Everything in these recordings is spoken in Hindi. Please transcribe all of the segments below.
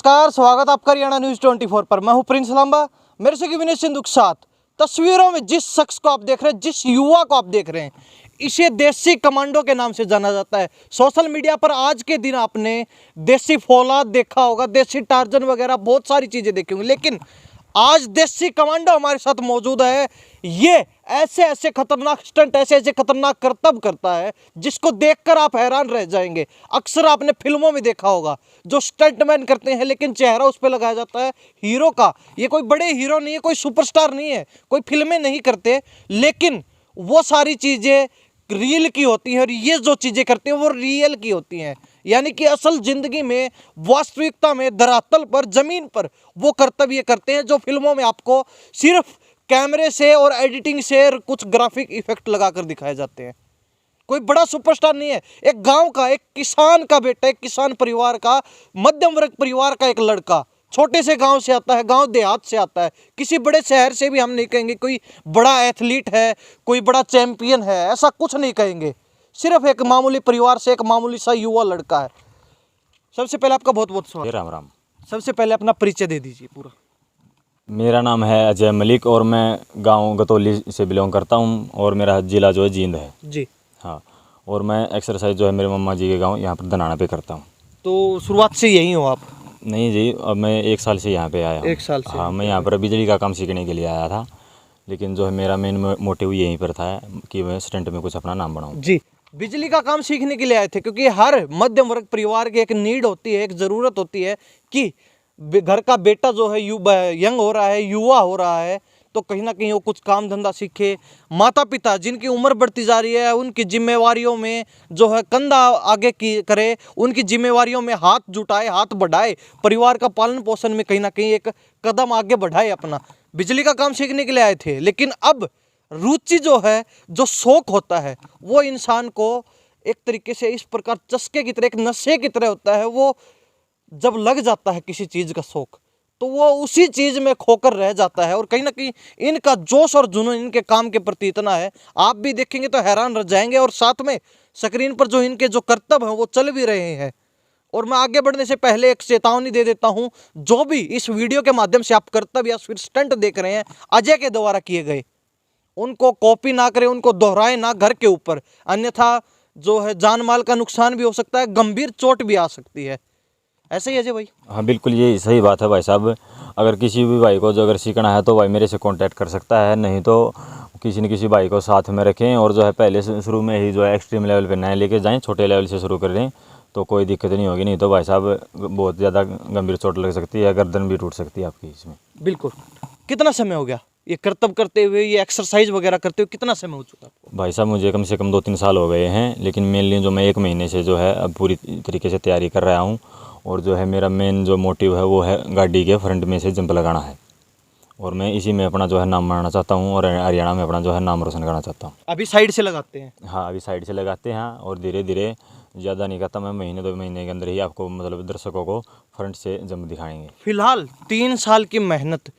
नमस्कार, स्वागत आपका हरियाणा न्यूज़ 24 पर। मैं हूं प्रिंस लांबा, मेरे से विनय सिंधु के साथ। तस्वीरों में जिस शख्स को आप देख रहे हैं, जिस युवा को आप देख रहे हैं, इसे देसी कमांडो के नाम से जाना जाता है। सोशल मीडिया पर आज के दिन आपने देसी फौलाद देखा होगा, देसी टार्जन वगैरह बहुत सारी चीज़ें देखी होंगी, लेकिन आज देसी कमांडो हमारे साथ मौजूद है। ये ऐसे ऐसे खतरनाक स्टंट, ऐसे ऐसे खतरनाक करतब करता है जिसको देखकर आप हैरान रह जाएंगे। अक्सर आपने फिल्मों में देखा होगा जो स्टंटमैन करते हैं, लेकिन चेहरा उस पर लगाया जाता है हीरो का। ये कोई बड़े हीरो नहीं है, कोई सुपरस्टार नहीं है, कोई फिल्में नहीं करते, लेकिन वो सारी चीज़ें रियल की होती हैं और ये जो चीज़ें करते हैं वो रियल की होती हैं। यानी कि असल जिंदगी में, वास्तविकता में, धरातल पर, जमीन पर वो कर्तव्य करते हैं जो फिल्मों में आपको सिर्फ कैमरे से और एडिटिंग से कुछ ग्राफिक इफेक्ट लगाकर दिखाए जाते हैं। कोई बड़ा सुपरस्टार नहीं है, एक गांव का, एक किसान का बेटा, एक किसान परिवार का, मध्यम वर्ग परिवार का एक लड़का, छोटे से गांव से आता है, गांव देहात से आता है। किसी बड़े शहर से भी हम नहीं कहेंगे कोई बड़ा एथलीट है, कोई बड़ा चैंपियन है, ऐसा कुछ नहीं कहेंगे। सिर्फ एक मामूली परिवार से एक मामूली सा युवा लड़का है। सबसे पहले आपका बहुत बहुत स्वागत। राम राम। सबसे पहले अपना परिचय दे दीजिए पूरा। मेरा नाम है अजय मलिक और मैं गांव गतौली से बिलोंग करता हूं और मेरा जिला जो है जींद है जी। हाँ, और मैं एक्सरसाइज जो है मेरे मम्मा जी के गांव यहाँ पर धनाना पे करता हूँ। तो शुरुआत से यही हो आप? नहीं जी, अब मैं 1 साल से यहाँ पे आया हूँ। 1 साल से? हाँ, मैं यहाँ पर बिजली का काम सीखने के लिए आया था, लेकिन जो है मेरा मेन मोटिव यहीं पर था कि मैं स्टंट में कुछ अपना नाम बनाऊँ। जी, बिजली का काम सीखने के लिए आए थे, क्योंकि हर मध्यम वर्ग परिवार की एक नीड होती है, एक ज़रूरत होती है कि घर का बेटा जो है यंग हो रहा है, युवा हो रहा है, तो कहीं ना कहीं वो कुछ काम धंधा सीखे। माता पिता जिनकी उम्र बढ़ती जा रही है, उनकी जिम्मेवारियों में जो है कंधा आगे की करे, उनकी जिम्मेवारियों में हाथ जुटाए, हाथ बढ़ाए, परिवार का पालन पोषण में कहीं ना कहीं एक कदम आगे बढ़ाए अपना। बिजली का काम सीखने के लिए आए थे, लेकिन अब रुचि जो है, जो शौक होता है, वो इंसान को एक तरीके से इस प्रकार चस्के की तरह, एक नशे की तरह होता है। वो जब लग जाता है किसी चीज़ का शौक, तो वो उसी चीज़ में खोकर रह जाता है। और कहीं ना कहीं इनका जोश और जुनून इनके काम के प्रति इतना है, आप भी देखेंगे तो हैरान रह जाएंगे। और साथ में स्क्रीन पर जो इनके जो कर्तव्य हैं वो चल भी रहे हैं। और मैं आगे बढ़ने से पहले एक चेतावनी दे देता हूं, जो भी इस वीडियो के माध्यम से आप कर्तव्य या फिर स्टंट देख रहे हैं अजय के द्वारा किए गए, उनको कॉपी ना करें, उनको दोहराएं ना घर के ऊपर, अन्यथा जो है जान माल का नुकसान भी हो सकता है, गंभीर चोट भी आ सकती है। ऐसे ही अजय भाई? हाँ बिल्कुल, ये सही बात है भाई साहब। अगर किसी भी भाई को जो अगर सीखना है तो भाई मेरे से कांटेक्ट कर सकता है, नहीं तो किसी न किसी भाई को साथ में रखें और जो है पहले से शुरू में ही जो है एक्सट्रीम लेवल पे नए लेके जाएं, छोटे लेवल से शुरू कर दें तो कोई दिक्कत नहीं होगी। नहीं तो भाई साहब बहुत ज़्यादा गंभीर चोट लग सकती है, गर्दन भी टूट सकती है आपकी इसमें। बिल्कुल। कितना समय हो गया ये करतब करते हुए, ये एक्सरसाइज वगैरह करते हुए कितना समय हो चुका आपको? भाई साहब मुझे कम से कम 2-3 साल हो गए हैं, लेकिन मेनली जो मैं 1 महीने से जो है अब पूरी तरीके से तैयारी कर रहा हूँ। और जो है मेरा मेन जो मोटिव है वो है गाड़ी के फ्रंट में से जंप लगाना है, और मैं इसी में अपना जो है नाम बनाना चाहता हूँ और हरियाणा में अपना जो है नाम रोशन करना चाहता हूँ। अभी साइड से लगाते हैं? हाँ, अभी साइड से लगाते हैं और धीरे धीरे, ज़्यादा नहीं कहता मैं, महीने 2 महीने के अंदर ही आपको मतलब दर्शकों को फ्रंट से जंप दिखाएंगे। फिलहाल 3 साल की मेहनत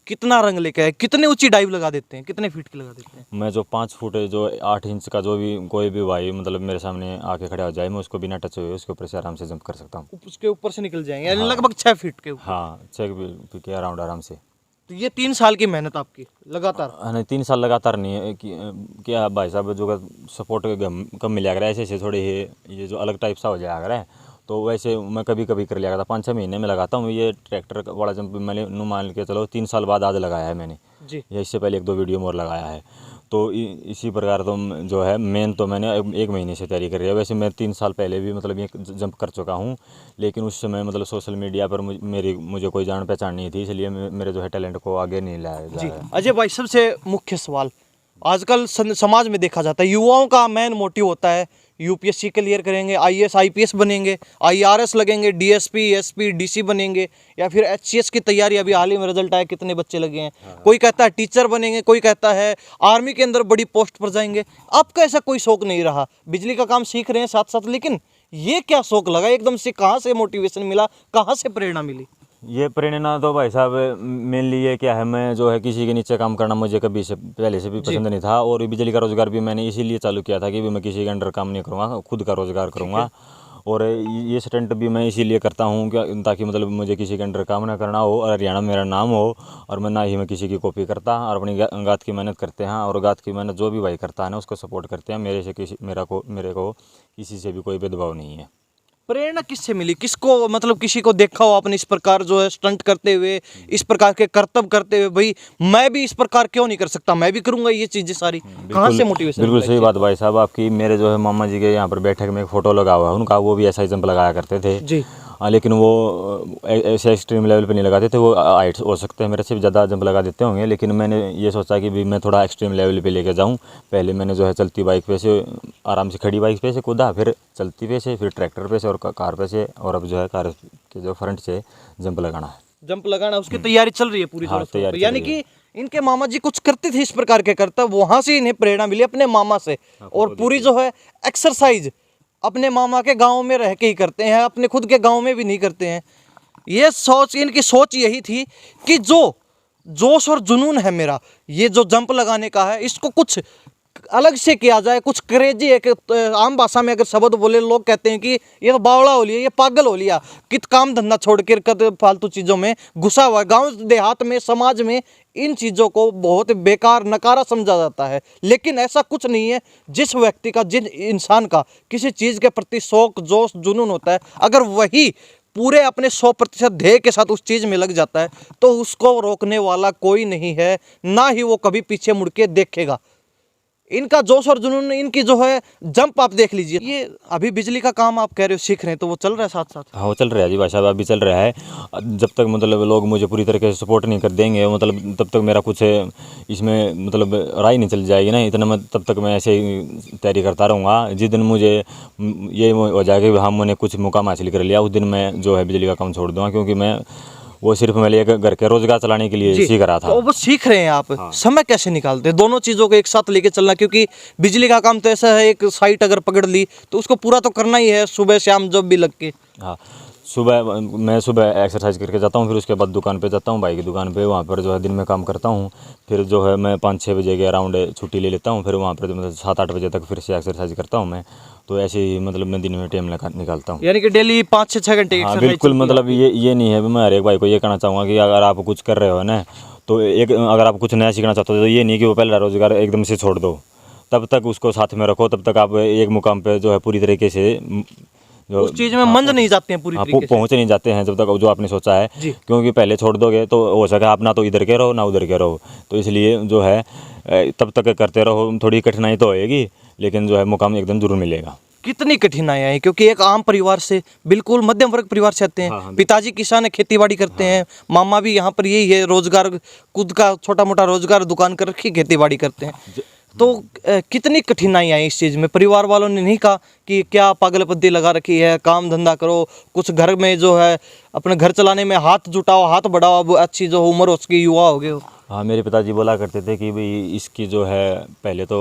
कितना रंग लेके आए? कितने ऊंची डाइव लगा देते हैं, कितने फीट की लगा देते हैं? मैं जो 5 फुट जो 8 इंच का जो भी कोई भी भाई मतलब मेरे सामने आके खड़ा हो जाए, मैं उसको बिना टच हुए उसके ऊपर से आराम से जंप कर सकता हूँ। उसके ऊपर से निकल जाएंगे, यानी हाँ। लगभग 6 फीट के ऊपर। हाँ, 6 फीट के अराउंड आराम से। तो ये 3 साल की मेहनत आपकी लगातार? नहीं, 3 साल लगातार नहीं है क्या भाई साहब, जो सपोर्ट कम मिला कर ऐसे थोड़े ये जो अलग टाइप सा हो जाया करे, तो वैसे मैं कभी कभी कर लिया करता। 5-6 महीने में लगाता हूँ। ये ट्रैक्टर वाला जंप मैंने मान के चलो 3 साल बाद आज लगाया है मैंने जी। या इससे पहले 1-2 वीडियो मोर लगाया है। तो इसी प्रकार तो जो है मेन तो मैंने 1 महीने से तैयारी कर रही है। वैसे मैं 3 साल पहले भी मतलब ये जंप कर चुका हूँ, लेकिन उस समय मतलब सोशल मीडिया पर मुझे कोई जान पहचान नहीं थी, इसलिए मेरे जो है टैलेंट को आगे नहीं लाया जा रहा है। अजय भाई, सबसे मुख्य सवाल, आजकल समाज में देखा जाता है युवाओं का मेन मोटिव होता है यूपीएससी क्लियर करेंगे, आईएएस आईपीएस बनेंगे, आईआरएस लगेंगे, डीएसपी एसपी डीसी बनेंगे, या फिर एचसीएस की तैयारी, अभी हाल ही में रिजल्ट आया, कितने बच्चे लगे हैं। कोई कहता है टीचर बनेंगे, कोई कहता है आर्मी के अंदर बड़ी पोस्ट पर जाएंगे। आपका ऐसा कोई शौक नहीं रहा? बिजली का काम सीख रहे हैं साथ साथ, लेकिन ये क्या शौक लगा एकदम से? कहाँ से मोटिवेशन मिला, कहाँ से प्रेरणा मिली? ये प्रेरणा तो भाई साहब मेनली ये क्या है, मैं जो है किसी के नीचे काम करना मुझे कभी से पहले से भी पसंद नहीं था। और बिजली का रोज़गार भी मैंने इसीलिए चालू किया था कि मैं किसी के अंडर काम नहीं करूँगा, खुद का रोज़गार करूँगा। और ये स्टंट भी मैं इसीलिए करता हूँ कि ताकि मतलब मुझे किसी के अंडर काम ना करना हो और हरियाणा मेरा नाम हो, और मैं ना ही मैं किसी की कॉपी करता और अपनी गात की मेहनत करते हैं, और गात की मेहनत जो भी भाई करता है ना उसको सपोर्ट करते हैं। मेरे को किसी से भी कोई भेदभाव नहीं है। प्रेरणा किससे मिली, किसको मतलब किसी को देखा हो आपने इस प्रकार जो है स्टंट करते हुए, इस प्रकार के करतब करते हुए, भाई मैं भी इस प्रकार क्यों नहीं कर सकता, मैं भी करूंगा ये चीजें सारी, कहाँ से मोटिवेशन? बिल्कुल सही बात भाई साहब आपकी। मेरे जो है मामा जी के यहाँ पर बैठक में एक फ़ोटो लगा हुआ है उनका, वो भी ऐसा ही जंप लगाया करते थे जी। लेकिन वो ऐसे एक्सट्रीम लेवल पे नहीं लगाते थे, वो हाइट हो सकते हैं मेरे से भी ज़्यादा जंप लगा देते होंगे, लेकिन मैंने ये सोचा कि भी मैं थोड़ा एक्सट्रीम लेवल पे लेके जाऊं। पहले मैंने जो है चलती बाइक पे से आराम से खड़ी बाइक पे से कूदा, फिर चलती पे से, फिर ट्रैक्टर पे से और कार पे से, और अब जो है कार के जो फ्रंट से जंप लगाना है। जंप लगाना उसकी तैयारी चल रही है पूरी हाँ, जोरों शोरों तैयारी पे। यानी चल रही कि इनके मामा जी कुछ करते थे इस प्रकार के करतब, वहां से इन्हें प्रेरणा मिली अपने मामा से, और पूरी जो है एक्सरसाइज अपने मामा के गांव में रह के ही करते हैं, अपने खुद के गांव में भी नहीं करते हैं। ये सोच, इनकी सोच यही थी कि जो जोश और जुनून है मेरा, ये जो जंप लगाने का है, इसको कुछ अलग से किया जाए, कुछ क्रेजी है। कि आम भाषा में अगर शब्द बोले लोग कहते हैं कि ये तो बावड़ा हो लिया, ये पागल हो लिया, कित काम धंधा छोड़ कर कद फालतू चीज़ों में घुसा हुआ है। गांव देहात में, समाज में इन चीज़ों को बहुत बेकार नकारा समझा जाता है, लेकिन ऐसा कुछ नहीं है। जिस व्यक्ति का, जिन इंसान का किसी चीज़ के प्रति शौक, जोश, जुनून होता है, अगर वही पूरे अपने 100% ध्येय के साथ उस चीज़ में लग जाता है, तो उसको रोकने वाला कोई नहीं है, ना ही वो कभी पीछे मुड़ के देखेगा। इनका जोश और जुनून, इनकी जो है जंप आप देख लीजिए। ये अभी बिजली का काम आप कह रहे हो सीख रहे हैं, तो वो चल रहा है साथ साथ? हाँ, वो चल रहा है जी भाई साहब, अभी चल रहा है। जब तक मतलब लोग मुझे पूरी तरीके से सपोर्ट नहीं कर देंगे, मतलब तब तक मेरा कुछ इसमें मतलब राय नहीं चल जाएगी ना, इतना मैं तब तक मैं ऐसे ही तैयारी करता रहूँगा। जिस दिन मुझे ये हो जाएगा कि हाँ मैंने कुछ मुकाम हासिल कर लिया, उस दिन मैं जो है बिजली का काम छोड़ दूँगा, क्योंकि मैं वो सिर्फ मेरे लिए घर के रोजगार चलाने के लिए सीख रहा था। तो वो सीख रहे हैं आप। हाँ। समय कैसे निकालते हैं दोनों चीज़ों को एक साथ लेके चलना? क्योंकि बिजली का काम तो ऐसा है, एक साइट अगर पकड़ ली तो उसको पूरा तो करना ही है, सुबह शाम जब भी लग के। हाँ, मैं सुबह एक्सरसाइज करके जाता हूँ, फिर उसके बाद दुकान पे जाता हूँ, भाई की दुकान पे, वहाँ पर जो है दिन में काम करता हूँ। फिर जो है मैं 5-6 बजे के अराउंड छुट्टी ले लेता हूँ, फिर वहाँ पर मतलब 7-8 बजे तक फिर से एक्सरसाइज करता हूँ मैं। तो ऐसे ही मतलब मैं दिन में टाइम निकालता हूँ। यानी कि डेली 5 से 6 घंटे हाँ बिल्कुल, मतलब ये नहीं है। मैं हर एक भाई को ये कहना चाहूँगा कि अगर आप कुछ कर रहे हो ना, तो अगर आप कुछ नया सीखना चाहते हो, तो ये नहीं कि वो पहला रोजगार एकदम से छोड़ दो, तब तक उसको साथ में रखो, तब तक आप एक मुकाम पे जो है पूरी तरीके से उस चीज़ में मंज नहीं जाते हैं पूरी तरीके से, पहुँच नहीं जाते हैं जब तक जो आपने सोचा है। क्योंकि पहले छोड़ दोगे तो हो सके आप ना तो इधर के रहो ना उधर के रहो। तो इसलिए जो है तब तक करते रहो। थोड़ी कठिनाई तो होएगी, लेकिन जो है मुकाम एकदम जरूर मिलेगा। कितनी कठिनाइयाँ हैं, क्योंकि एक आम परिवार से, बिल्कुल मध्यम वर्ग परिवार से आते हैं। हाँ, पिताजी किसान है, खेती बाड़ी करते हैं, मामा भी यहाँ पर यही है, रोजगार खुद का छोटा मोटा रोजगार, दुकान कर रखी, खेती बाड़ी करते हैं। तो कितनी कठिनाइयाँ हैं इस चीज़ में? परिवार वालों ने नहीं कहा कि क्या पागलपंती लगा रखी है, काम धंधा करो, कुछ घर में जो है अपने घर चलाने में हाथ जुटाओ, हाथ बढ़ाओ, अब अच्छी जो उम्र हो उसकी, युवा हो गए हो? हाँ, मेरे पिताजी बोला करते थे कि भाई इसकी जो है पहले तो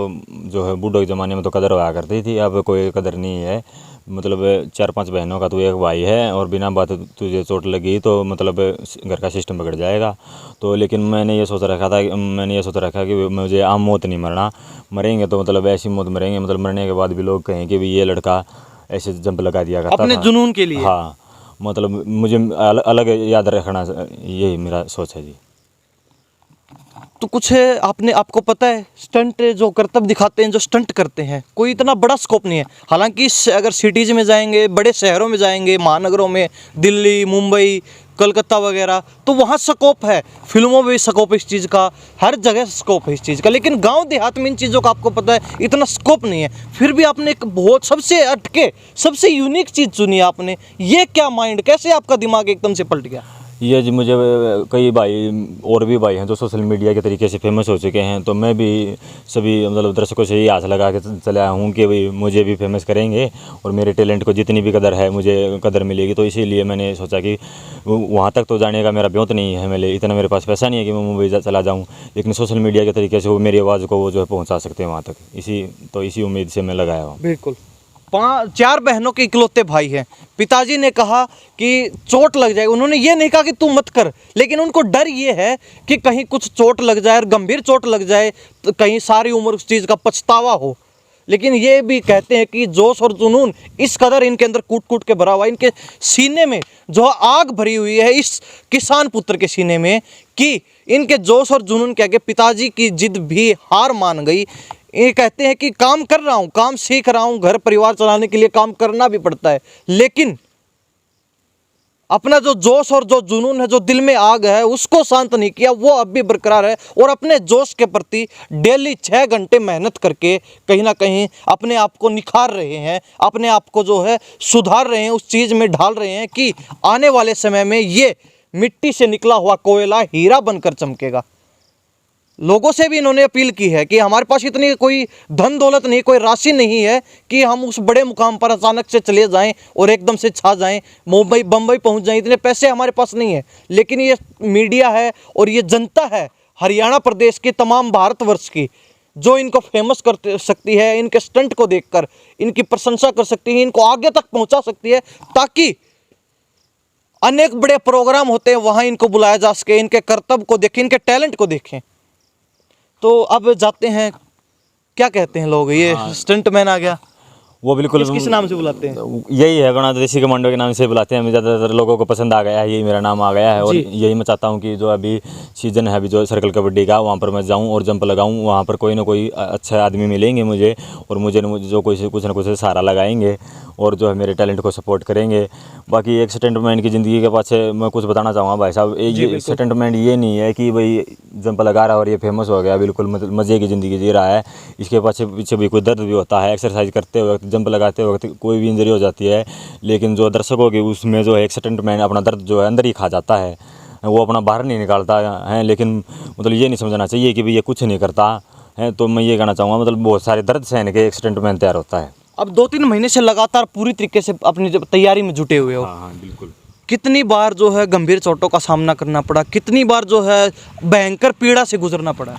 जो है बूढ़ों के ज़माने में तो कदर हुआ करती थी, अब कोई कदर नहीं है। मतलब 4-5 बहनों का तू एक भाई है, और बिना बात तुझे चोट लगी तो मतलब घर का सिस्टम बिगड़ जाएगा। तो लेकिन मैंने ये सोच रखा कि मुझे आम मौत नहीं मरना, मरेंगे तो मतलब ऐसी मौत मरेंगे, मतलब मरने के बाद भी लोग कहें कि भाई ये लड़का ऐसे जंप लगा दिया करता अपने जुनून के लिए। हाँ, मतलब मुझे अलग याद रखना, यही मेरा सोच है जी। तो कुछ आपको पता है, स्टंट जो करतब दिखाते हैं, जो स्टंट करते हैं, कोई इतना बड़ा स्कोप नहीं है। हालांकि अगर सिटीज में जाएंगे, बड़े शहरों में जाएंगे, महानगरों में, दिल्ली, मुंबई, कलकत्ता वगैरह, तो वहाँ स्कोप है, फिल्मों में भी स्कोप इस चीज़ का, हर जगह स्कोप है इस चीज़ का। लेकिन गांव देहात में इन चीज़ों का आपको पता है इतना स्कोप नहीं है। फिर भी आपने एक बहुत सबसे अटके, सबसे यूनिक चीज़ चुनी आपने। ये क्या माइंड, कैसे आपका दिमाग एकदम से पलट गया? ये जी, मुझे कई भाई और भी भाई हैं जो सोशल मीडिया के तरीके से फेमस हो चुके हैं, तो मैं भी सभी मतलब दर्शकों से यही आशा लगा के चला हूँ कि भाई मुझे भी फेमस करेंगे, और मेरे टैलेंट को जितनी भी कदर है मुझे कदर मिलेगी। तो इसीलिए मैंने सोचा कि वहाँ तक तो जाने का मेरा ब्योत नहीं है, इतना मेरे पास पैसा नहीं है कि मैं मुंबई चला जाऊँ, लेकिन सोशल मीडिया के तरीके से वो मेरी आवाज़ को वो जो है पहुँचा सकते हैं वहाँ तक। इसी उम्मीद से मैं लगाया हूँ। बिल्कुल। 4 बहनों के इकलौते भाई हैं। पिताजी ने कहा कि चोट लग जाएगी, उन्होंने ये नहीं कहा कि तू मत कर, लेकिन उनको डर ये है कि कहीं कुछ चोट लग जाए, और गंभीर चोट लग जाए तो कहीं सारी उम्र उस चीज़ का पछतावा हो। लेकिन ये भी कहते हैं कि जोश और जुनून इस कदर इनके अंदर कूट कूट के भरा हुआ है, इनके सीने में जो आग भरी हुई है इस किसान पुत्र के सीने में, कि इनके जोश और जुनून के आगे पिताजी की जिद भी हार मान गई। ये कहते हैं कि काम कर रहा हूँ, काम सीख रहा हूँ, घर परिवार चलाने के लिए काम करना भी पड़ता है, लेकिन अपना जो जोश और जो जुनून है, जो दिल में आग है, उसको शांत नहीं किया, वो अब भी बरकरार है। और अपने जोश के प्रति डेली 6 घंटे मेहनत करके कहीं ना कहीं अपने आप को निखार रहे हैं, अपने आप को जो है सुधार रहे हैं, उस चीज़ में ढाल रहे हैं कि आने वाले समय में ये मिट्टी से निकला हुआ कोयला हीरा बनकर चमकेगा। लोगों से भी इन्होंने अपील की है कि हमारे पास इतनी कोई धन दौलत नहीं, कोई राशि नहीं है कि हम उस बड़े मुकाम पर अचानक से चले जाएं और एकदम से छा जाएं, मुंबई बम्बई पहुंच जाएं, इतने पैसे हमारे पास नहीं है। लेकिन ये मीडिया है और ये जनता है हरियाणा प्रदेश की, तमाम भारतवर्ष की, जो इनको फेमस कर सकती है, इनके स्टंट को देखकर इनकी प्रशंसा कर सकती है, इनको आगे तक पहुँचा सकती है, ताकि अनेक बड़े प्रोग्राम होते हैं वहाँ इनको बुलाया जा सके, इनके कर्तव्य को देखें, इनके टैलेंट को देखें। तो अब जाते हैं, क्या कहते हैं लोग, ये स्टंटमैन आ गया, वो बिल्कुल किस नाम से बुलाते हैं? यही है, गणा देसी कमांडो के नाम से बुलाते हैं। ज़्यादातर लोगों को पसंद आ गया है, यही मेरा नाम आ गया है। और यही मैं चाहता हूँ कि जो अभी सीज़न है, अभी जो सर्कल कबड्डी का, वहाँ पर मैं जाऊँ और जंप लगाऊँ, वहाँ पर कोई ना कोई अच्छा आदमी मिलेंगे मुझे, और मुझे जो कुछ ना कुछ सहारा लगाएंगे और जो है मेरे टैलेंट को सपोर्ट करेंगे। बाकी एक स्टंटमैन की ज़िंदगी के पास मैं कुछ बताना चाहूँगा भाई साहब, ये स्टंटमैन ये नहीं है कि भाई जंप लगा रहा है और ये फेमस हो गया, बिल्कुल मतलब मज़े की ज़िंदगी जी रहा है। इसके पीछे भी कोई दर्द भी होता है। एक्सरसाइज करते वक्त, जंप लगाते वक्त कोई भी इंजरी हो जाती है, लेकिन जो दर्शकों की उसमें जो है एक स्टंटमैन अपना दर्द जो है अंदर ही खा जाता है, वो अपना बाहर नहीं निकालता है। लेकिन मतलब ये नहीं समझना चाहिए कि भाई ये कुछ नहीं करता है। तो मैं ये कहना चाहूँगा, मतलब बहुत सारे दर्द सहने के एक स्टंटमैन तैयार होता है। अब 2-3 महीने से लगातार पूरी तरीके से अपनी तैयारी में जुटे हुए हो। हाँ बिल्कुल। कितनी बार जो है गंभीर चोटों का सामना करना पड़ा, कितनी बार जो है भयंकर पीड़ा से गुजरना पड़ा?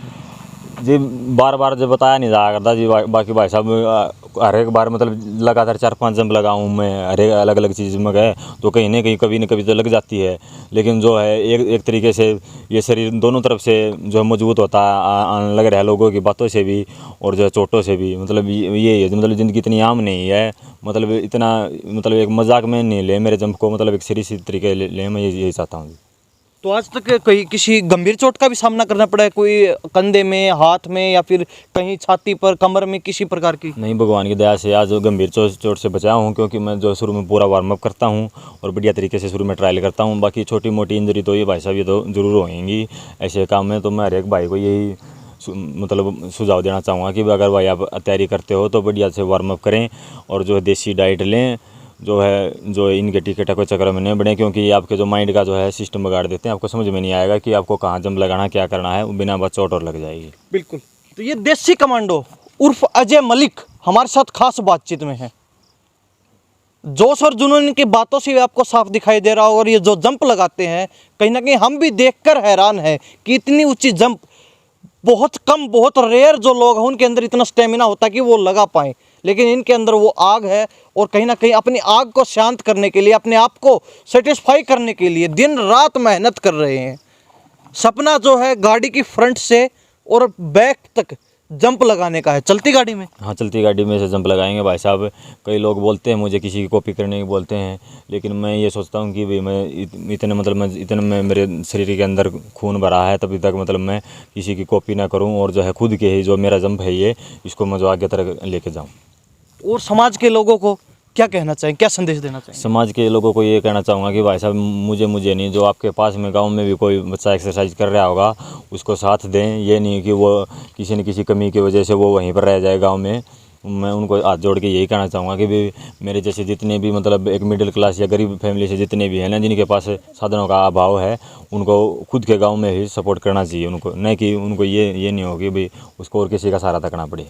जी बार बार जो बताया नहीं जा करता जी। बाकी भाई साहब हर एक बार मतलब लगातार 4-5 जंप लगाऊँ मैं, हर एक अलग अलग चीज़ में गए तो कहीं न कभी तो लग जाती है। लेकिन जो है एक तरीके से ये शरीर दोनों तरफ से जो है मजबूत होता है, लग रहा है लोगों की बातों से भी और जो है चोटों से भी। मतलब ये है, मतलब ज़िंदगी इतनी आम नहीं है, मतलब इतना मतलब एक मजाक में नहीं ले मेरे जंप को, मतलब एक सीरियस तरीके ले मैं यही चाहता हूँ। तो आज तक कोई किसी गंभीर चोट का भी सामना करना पड़ा है, कोई कंधे में, हाथ में, या फिर कहीं छाती पर, कमर में, किसी प्रकार की? नहीं, भगवान की दया से आज गंभीर चोट से बचा हूँ, क्योंकि मैं जो शुरू में पूरा वार्म अप करता हूँ और बढ़िया तरीके से शुरू में ट्रायल करता हूँ। बाकी छोटी मोटी इंजरी तो ये भाई साहब ये तो ज़रूर होएंगी ऐसे काम में। तो मैं हर एक भाई को यही मतलब सुझाव देना चाहूँगा कि अगर भाई आप तैयारी करते हो तो बढ़िया से वार्म अप करें और जो है देसी डाइट लें, जो इनके टिकट को चक्कर में नहीं बढ़े, क्योंकि आपके जो माइंड का जो है सिस्टम बिगाड़ देते हैं। आपको समझ में नहीं आएगा कि आपको कहाँ जंप लगाना, क्या करना है, बिना बात चोट और लग जाएगी। बिल्कुल। तो ये देसी कमांडो उर्फ अजय मलिक हमारे साथ खास बातचीत में है। जोश और जुनून की बातों से आपको साफ दिखाई दे रहा होगा, और ये जो जंप लगाते हैं कहीं ना कहीं हम भी देखकर हैरान है कि इतनी ऊंची जंप बहुत कम, बहुत रेयर जो लोग हैं उनके अंदर इतना स्टेमिना होता है कि वो लगा पाएँ। लेकिन इनके अंदर वो आग है, और कहीं ना कहीं अपनी आग को शांत करने के लिए, अपने आप को सेटिस्फाई करने के लिए दिन रात मेहनत कर रहे हैं। सपना जो है गाड़ी की फ्रंट से और बैक तक जंप लगाने का है, चलती गाड़ी में। हाँ, चलती गाड़ी में से जंप लगाएंगे भाई साहब। कई लोग बोलते हैं मुझे किसी की कॉपी करने की बोलते हैं, लेकिन मैं ये सोचता हूँ कि भाई मैं इतने मेरे शरीर के अंदर खून भरा है, तभी तक मतलब मैं किसी की कॉपी ना करूँ, और जो है खुद के ही जो मेरा जंप है ये, इसको मैं जो आगे तक लेके जाऊँ। और समाज के लोगों को क्या कहना चाहिए, क्या संदेश देना चाहिए? समाज के लोगों को ये कहना चाहूँगा कि भाई साहब मुझे नहीं, जो आपके पास में गांव में भी कोई बच्चा एक्सरसाइज कर रहा होगा उसको साथ दें। ये नहीं कि वो किसी न किसी कमी की वजह से वो वहीं पर रह जाए गांव में। मैं उनको हाथ जोड़ के यही कहना चाहूँगा कि भाई मेरे जैसे जितने भी मतलब एक मिडिल क्लास या गरीब फैमिली से जितने भी हैं ना, जिनके पास साधनों का अभाव है, उनको खुद के गाँव में ही सपोर्ट करना चाहिए उनको, नहीं कि उनको ये नहीं हो कि भाई उसको और किसी का सहारा तकना पड़े।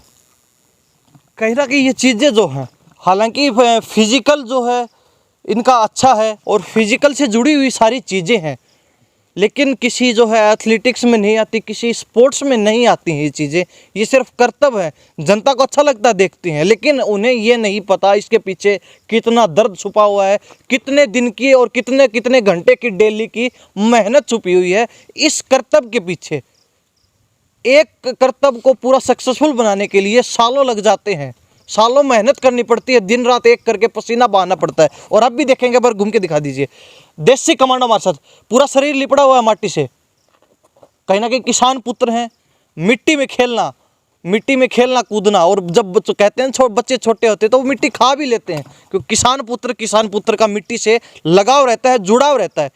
कहीं ना कहीं ये चीज़ें जो हैं, हालांकि फिजिकल जो है इनका अच्छा है और फिजिकल से जुड़ी हुई सारी चीज़ें हैं, लेकिन किसी जो है एथलेटिक्स में नहीं आती, किसी स्पोर्ट्स में नहीं आती हैं ये चीज़ें। ये सिर्फ कर्तव्य है, जनता को अच्छा लगता है देखती हैं, लेकिन उन्हें ये नहीं पता इसके पीछे कितना दर्द छुपा हुआ है, कितने दिन की और कितने घंटे की डेली की मेहनत छुपी हुई है इस कर्तव्य के पीछे। एक कर्तव्य को पूरा सक्सेसफुल बनाने के लिए सालों लग जाते हैं, सालों मेहनत करनी पड़ती है, दिन रात एक करके पसीना बहाना पड़ता है। और अब भी देखेंगे, पर घूम के दिखा दीजिए, देसी कमांडो हमारे साथ, पूरा शरीर लिपड़ा हुआ है माटी से। कहीं ना कहीं किसान पुत्र हैं, मिट्टी में खेलना कूदना। और जब कहते हैं बच्चे छोटे होते हैं तो वो मिट्टी खा भी लेते हैं, क्योंकि किसान पुत्र का मिट्टी से लगाव रहता है, जुड़ाव रहता है।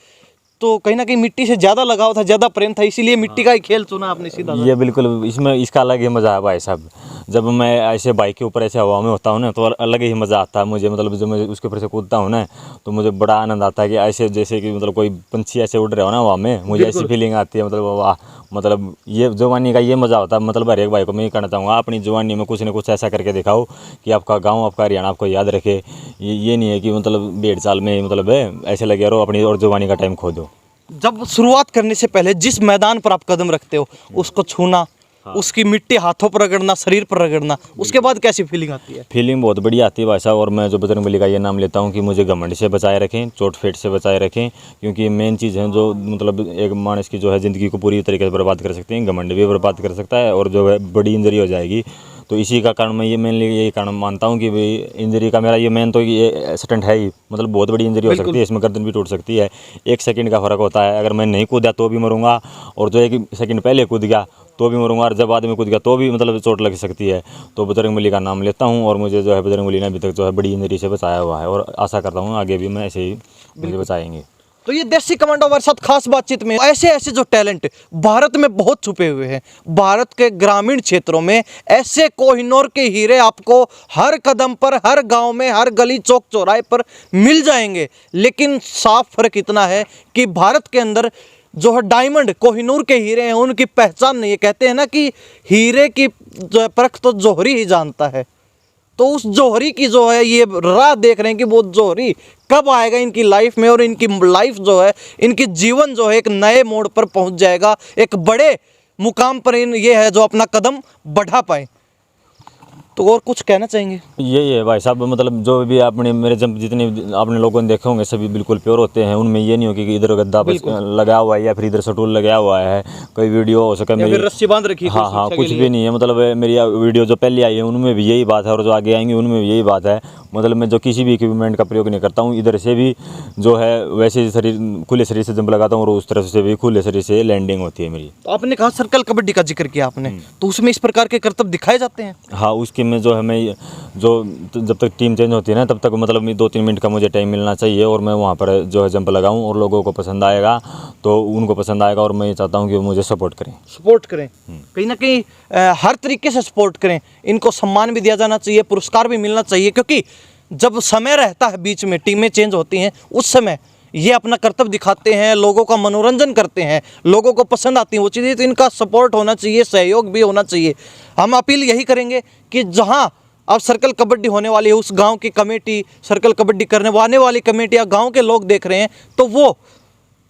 तो कहीं ना कहीं मिट्टी से ज़्यादा लगाव था, ज़्यादा प्रेम था, इसीलिए मिट्टी का ही खेल चुना आपने सीधा। ये बिल्कुल, इसमें इसका अलग ही मज़ा है भाई साहब। जब मैं ऐसे बाइक के ऊपर ऐसे हवा में होता हूँ ना, तो अलग ही मज़ा आता है मुझे। मतलब जब मैं उसके ऊपर से कूदता हूँ ना, तो मुझे बड़ा आनंद आता है कि ऐसे जैसे कि मतलब कोई पंछी ऐसे उड़ रहे हो ना हवा में, मुझे ऐसी फीलिंग आती है। मतलब वाह, मतलब ये जवानी का ये मज़ा होता है। मतलब हर एक भाई को मैं ये कहना चाहूँगा, अपनी जवानी में कुछ न कुछ ऐसा करके दिखाओ कि आपका गाँव, आपका हरियाणा आपको याद रखे। ये नहीं है कि मतलब 1.5 साल में मतलब ऐसे लगे रहो अपनी और जवानी का टाइम खो दो। जब शुरुआत करने से पहले जिस मैदान पर आप कदम रखते हो, उसको छूना, उसकी मिट्टी हाथों पर रगड़ना, शरीर पर रगड़ना, उसके बाद कैसी फीलिंग आती है? फीलिंग बहुत बढ़िया आती है भाई साहब। और मैं जो बजरंगबली का ये नाम लेता हूँ कि मुझे घमंड से बचाए रखें, चोट फेट से बचाए रखें, क्योंकि ये मेन चीज़ है जो मतलब एक मानस की जो है ज़िंदगी को पूरी तरीके से बर्बाद कर सकते हैं। घमंड भी बर्बाद कर सकता है और जो है बड़ी इंजरी हो जाएगी। तो इसी का कारण मैं ये मेनली यही कारण मानता हूँ कि भाई इंजरी का मेरा ये मेन तो ये स्टंट है ही। मतलब बहुत बड़ी इंजरी हो सकती है इसमें, गर्दन भी टूट सकती है। 1 सेकंड का फ़र्क होता है। अगर मैं नहीं कूदा तो भी मरूंगा, और जो 1 सेकंड पहले कूद गया तो भी मरूंगा, और जब आदमी कूद गया तो भी मतलब चोट लग सकती है। तो बजरंगबली का नाम लेता हूँ, और मुझे जो है बजरंगबली ने अभी तक जो है बड़ी इंजरी से बचाया हुआ है, और आशा करता हूँ आगे भी मैं ऐसे ही मुझे बचाएंगे। तो ये देसी कमांडो हमारे साथ खास बातचीत में ऐसे जो टैलेंट भारत में बहुत छुपे हुए हैं। भारत के ग्रामीण क्षेत्रों में ऐसे कोहिनूर के हीरे आपको हर कदम पर, हर गांव में, हर गली चौक चौराहे पर मिल जाएंगे। लेकिन साफ फर्क इतना है कि भारत के अंदर जो है डायमंड, कोहिनूर के हीरे हैं, उनकी पहचान नहीं है। कहते हैं ना कि हीरे की जो है परख तो जौहरी ही जानता है। तो उस जौहरी की जो है ये राह देख रहे हैं कि वो जौहरी कब आएगा इनकी लाइफ में, और इनकी लाइफ जो है, इनकी जीवन जो है एक नए मोड़ पर पहुंच जाएगा, एक बड़े मुकाम पर ये है जो अपना कदम बढ़ा पाए। तो और कुछ कहना चाहेंगे? यही है भाई साहब, मतलब जो भी आपने मेरे जब जितने आपने लोगों ने देखे होंगे सभी बिल्कुल प्योर होते हैं। उनमें ये नहीं हो कि इधर गद्दा लगा हुआ है या फिर इधर सटूल लगा हुआ है, कोई वीडियो हो सके मेरी रस्सी बांध रखी है। हाँ, कुछ भी नहीं है। मतलब मेरी वीडियो जो पहले आई है उनमें भी यही बात है, और जो आगे आएंगी उनमें भी यही बात है। मतलब मैं जो किसी भी इक्विपमेंट का प्रयोग नहीं करता हूँ, इधर से भी जो है वैसे शरीर खुले शरीर से जंप लगाता हूँ, और उस तरफ से भी खुले शरीर से लैंडिंग होती है मेरी। तो आपने कहा सर्कल कबड्डी का जिक्र किया आपने, तो उसमें इस प्रकार के करतब दिखाए जाते हैं? हाँ, उसके में जो है मैं जो जब तक टीम चेंज होती है ना, तब तक मतलब 2-3 मिनट का मुझे टाइम मिलना चाहिए, और मैं वहाँ पर जो है जंप लगाऊँ, और लोगों को पसंद आएगा तो उनको पसंद आएगा, और मैं ये चाहता हूँ कि वो मुझे सपोर्ट करें। कहीं ना कहीं हर तरीके से सपोर्ट करें। इनको सम्मान भी दिया जाना चाहिए, पुरस्कार भी मिलना चाहिए, क्योंकि जब समय रहता है बीच में, टीमें चेंज होती हैं, उस समय ये अपना कर्तव्य दिखाते हैं, लोगों का मनोरंजन करते हैं, लोगों को पसंद आती हैं वो चीज़ें। तो इनका सपोर्ट होना चाहिए, सहयोग भी होना चाहिए। हम अपील यही करेंगे कि जहाँ अब सर्कल कबड्डी होने वाली है, उस गांव की कमेटी, सर्कल कबड्डी करने वाली कमेटी या गांव के लोग देख रहे हैं, तो वो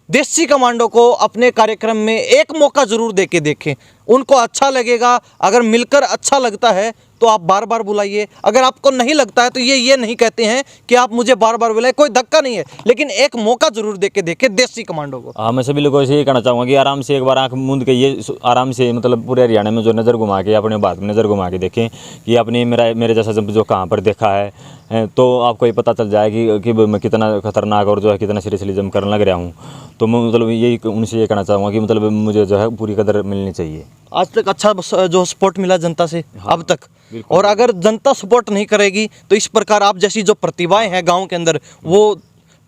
देसी कमांडो को अपने कार्यक्रम में एक मौका ज़रूर दे के देखें। उनको अच्छा लगेगा। अगर मिलकर अच्छा लगता है तो आप बार बार बुलाइए। अगर आपको नहीं लगता है तो ये नहीं कहते हैं कि आप मुझे बार बार बुलाए, कोई धक्का नहीं है, लेकिन एक मौका ज़रूर दे के देखें देसी कमांडो को। हाँ, मैं सभी लोगों से ये कहना चाहूँगा कि आराम से एक बार आंख मूंद के ये आराम से मतलब पूरे हरियाणा में जो नज़र घुमा के, अपने भारत में नज़र घुमा के देखें कि आपने मेरे जैसा जंप जो कहाँ पर देखा है, तो आपको ये पता चल जाए कि मैं कितना खतरनाक और जो है कितना सीरियसली जंप करने लग रहा हूँ। तो मैं मतलब यही उनसे ये कहना चाहूँगा कि मतलब मुझे जो है पूरी कदर मिलनी चाहिए। आज तक अच्छा जो सपोर्ट मिला जनता से, हाँ, अब तक, और अगर जनता सपोर्ट नहीं करेगी तो इस प्रकार आप जैसी जो प्रतिभाएं हैं गांव के अंदर, वो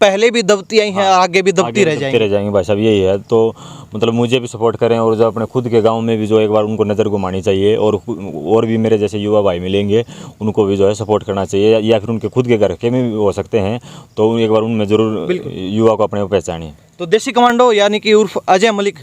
पहले भी दबती आई हैं, हाँ, आगे भी दबती रह जाएंगी भाई साहब। यही है, तो मतलब मुझे भी सपोर्ट करें, और जो अपने खुद के गांव में भी जो एक बार उनको नज़र घुमानी चाहिए, और भी मेरे जैसे युवा भाई मिलेंगे उनको भी जो है सपोर्ट करना चाहिए, या फिर उनके खुद के घर के में भी हो सकते हैं, तो एक बार उनमें ज़रूर युवा को अपने पहचानिए। तो देसी कमांडो यानी कि उर्फ अजय मलिक,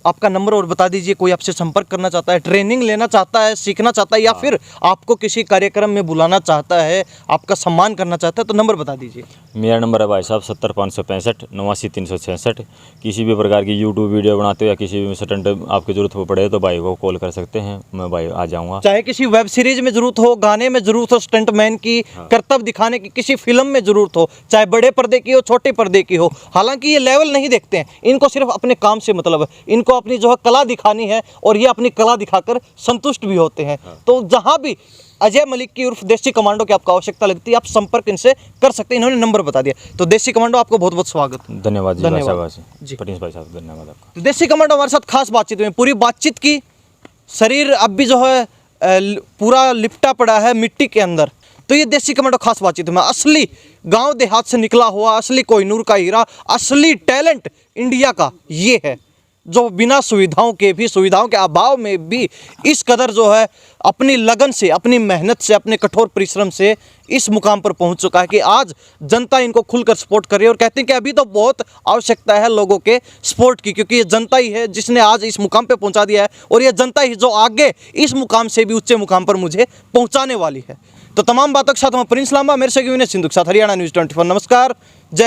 आपका नंबर और बता दीजिए। कोई आपसे संपर्क करना चाहता है, ट्रेनिंग लेना चाहता है, सीखना चाहता है, या फिर आपको किसी कार्यक्रम में बुलाना चाहता है, आपका सम्मान करना चाहता है, तो नंबर बता दीजिए। मेरा नंबर है भाई साहब 70 565 89 366। किसी भी प्रकार की यूट्यूब वीडियो बनाते हो या किसी भी स्टंट आपकी ज़रूरत हो पड़े तो भाई को कॉल कर सकते हैं, मैं भाई आ जाऊँगा। चाहे किसी वेब सीरीज में ज़रूरत हो, गाने में ज़रूरत हो, स्टंट मैन की कर्तव्य दिखाने की किसी फिल्म में ज़रूरत हो, चाहे बड़े पर्दे की हो, छोटे पर्दे की हो, हालांकि ये लेवल नहीं देखते हैं, इनको सिर्फ अपने काम से मतलब है, इनको अपनी जो है कला दिखानी है, और ये अपनी कला दिखाकर संतुष्ट भी होते हैं। तो जहाँ भी अजय मलिक की उर्फ देसी कमांडो की आपको आवश्यकता लगती है, आप संपर्क इनसे कर सकते हैं। इन्होंने नंबर बता दिया। तो देसी कमांडो आपको बहुत बहुत स्वागत। धन्यवाद जी धन्यवाद। भाई जी। साहब, प्रिंस भाई साहब, धन्यवाद आपका। तो देसी कमांडो हमारे साथ खास बातचीत में पूरी बातचीत की। शरीर अब भी जो है पूरा लिपटा पड़ा है मिट्टी के अंदर। तो ये देसी कमांडो खास बातचीत में असली गांव देहात से निकला हुआ असली कोहिनूर का हीरा, असली टैलेंट इंडिया का ये है, जो बिना सुविधाओं के भी, सुविधाओं के अभाव में भी इस कदर जो है अपनी लगन से, अपनी मेहनत से, अपने कठोर परिश्रम से इस मुकाम पर पहुंच चुका है कि आज जनता इनको खुलकर सपोर्ट कर रही है। और कहते हैं कि अभी तो बहुत आवश्यकता है लोगों के सपोर्ट की, क्योंकि ये जनता ही है जिसने आज इस मुकाम पे पहुंचा दिया है, और ये जनता ही जो आगे इस मुकाम से भी ऊंचे मुकाम पर मुझे पहुंचाने वाली है। तो तमाम बातों के साथ मैं प्रिंस लांबा, मेरे से विनय सिंधु के साथ हरियाणा न्यूज़ 24। नमस्कार, जय